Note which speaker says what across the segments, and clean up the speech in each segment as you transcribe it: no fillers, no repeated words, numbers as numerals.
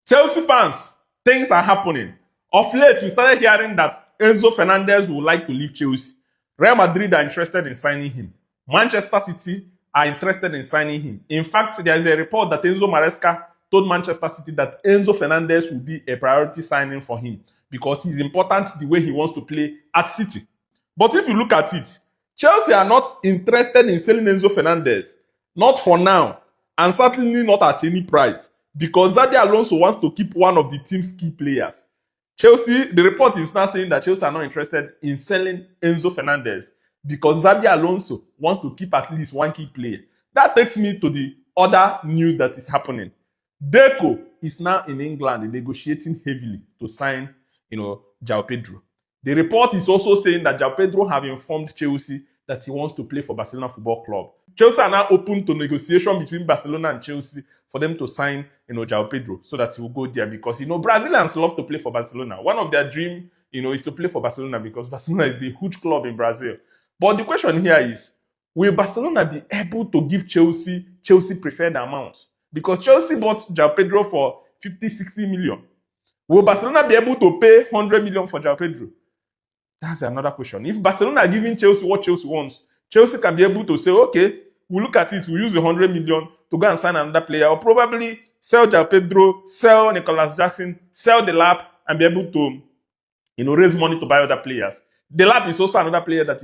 Speaker 1: Chelsea fans, things are happening. Of late, we started hearing that Enzo Fernandez would like to leave Chelsea. Real Madrid are interested in signing him. Manchester City are interested in signing him. In fact, there is a report that Enzo Maresca told Manchester City that Enzo Fernandez will be a priority signing for him because he's important the way he wants to play at City. But if you look at it, Chelsea are not interested in selling Enzo Fernandez. Not for now. And certainly not at any price. Because Xabi Alonso wants to keep one of the team's key players. Chelsea, the report is now saying that Chelsea are not interested in selling Enzo Fernandez because Xabi Alonso wants to keep at least one key player. That takes me to the other news that is happening. Deco is now in England negotiating heavily to sign, João Pedro. The report is also saying that João Pedro have informed Chelsea that he wants to play for Barcelona Football Club. Chelsea are now open to negotiation between Barcelona and Chelsea for them to sign, João Pedro so that he will go there because, Brazilians love to play for Barcelona. One of their dream, is to play for Barcelona because Barcelona is a huge club in Brazil. But the question here is, will Barcelona be able to give Chelsea preferred amounts? Because Chelsea bought João Pedro for 50, 60 million. Will Barcelona be able to pay 100 million for João Pedro? That's another question. If Barcelona are giving Chelsea what Chelsea wants, Chelsea can be able to say, okay, we'll look at it, we'll use the 100 million to go and sign another player, or probably sell João Pedro, sell Nicolas Jackson, sell Delap, and be able to, raise money to buy other players. Delap is also another player that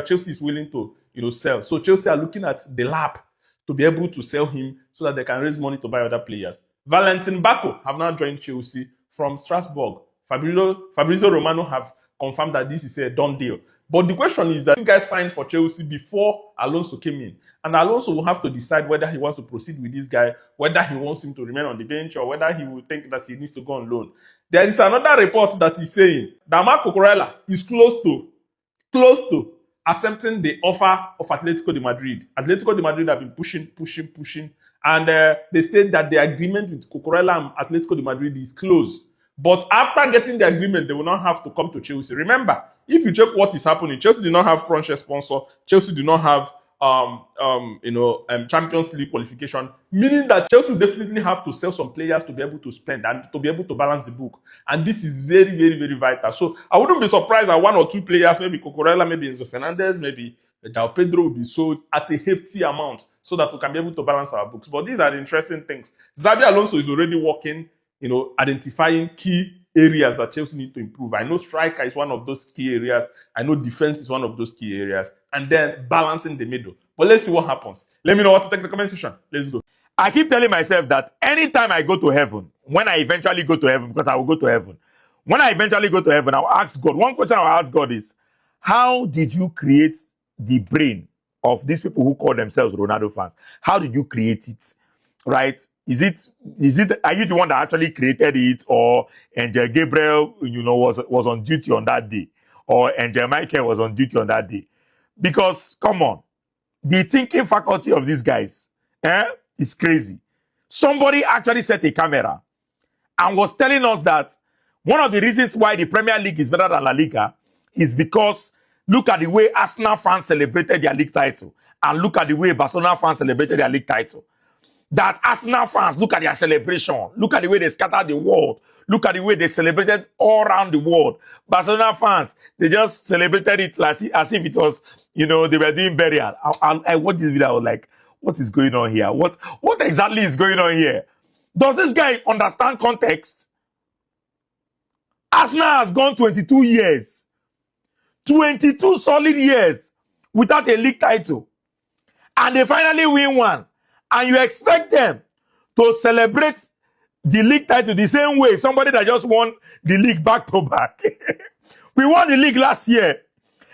Speaker 1: Chelsea is willing to, sell. So Chelsea are looking at Delap to be able to sell him so that they can raise money to buy other players. Valentin Bako have now joined Chelsea from Strasbourg. Fabrizio Romano have confirmed that this is a done deal. But the question is that this guy signed for Chelsea before Alonso came in. And Alonso will have to decide whether he wants to proceed with this guy, whether he wants him to remain on the bench, or whether he will think that he needs to go on loan. There is another report that is saying that Marco Cucurella is close to accepting the offer of Atletico de Madrid. Atletico de Madrid have been pushing. And they said that the agreement with Cucurella and Atletico de Madrid is close. But after getting the agreement, they will not have to come to Chelsea. Remember, if you check what is happening, Chelsea do not have franchise sponsor. Chelsea do not have Champions League qualification, meaning that Chelsea will definitely have to sell some players to be able to spend and to be able to balance the book. And this is very, very, very vital. So I wouldn't be surprised that one or two players, maybe Cucurella, maybe Enzo Fernandez, maybe João Pedro will be sold at a hefty amount so that we can be able to balance our books. But these are the interesting things. Xabi Alonso is already working, identifying key areas that Chelsea need to improve. I know striker is one of those key areas. I know defense is one of those key areas. And then balancing the middle. But let's see what happens. Let me know what to take in the comment section. Let's go.
Speaker 2: I keep telling myself that anytime I go to heaven, when I eventually go to heaven, because I will go to heaven, when I eventually go to heaven, I'll ask God. One question I'll ask God is, how did you create the brain of these people who call themselves Ronaldo fans? How did you create it? Right? Is it, are you the one that actually created it, or Angel Gabriel, was on duty on that day, or Angel Michael was on duty on that day? Because, come on, the thinking faculty of these guys, is crazy. Somebody actually set a camera and was telling us that one of the reasons why the Premier League is better than La Liga is because look at the way Arsenal fans celebrated their league title, and look at the way Barcelona fans celebrated their league title. That Arsenal fans, look at their celebration. Look at the way they scattered the world. Look at the way they celebrated all around the world. Barcelona fans, they just celebrated it as if it was, they were doing burial. I watched this video, I was like, what is going on here? What exactly is going on here? Does this guy understand context? Arsenal has gone 22 years. 22 solid years without a league title. And they finally win one. And you expect them to celebrate the league title the same way somebody that just won the league back to back. We won the league last year,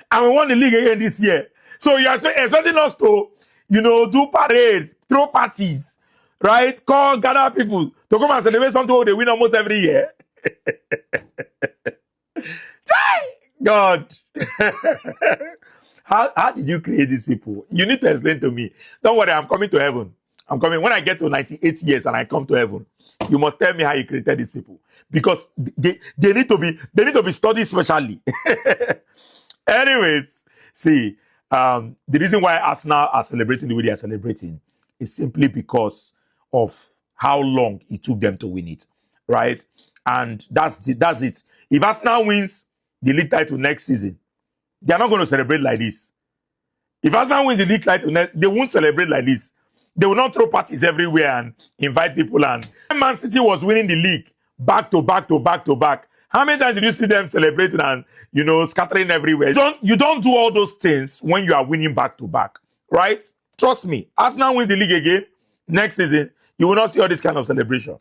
Speaker 2: and we won the league again this year. So you're expecting us to, do parade, throw parties, right? Gather people to come and celebrate something they win almost every year. God. How did you create these people? You need to explain to me. Don't worry, I'm coming to heaven. I'm coming. When I get to 98 years and I come to heaven, you must tell me how you created these people. Because they need to be studied specially. Anyways, see, the reason why Arsenal are celebrating the way they are celebrating is simply because of how long it took them to win it. right? And that's it. If Arsenal wins the league title next season, they are not going to celebrate like this. If Arsenal wins the league title, they won't celebrate like this. They will not throw parties everywhere and invite people. And when Man City was winning the league back to back to back to back, how many times did you see them celebrating and, you know, scattering everywhere? You don't do all those things when you are winning back to back, right? Trust me. Arsenal wins the league again next season, you will not see all this kind of celebration.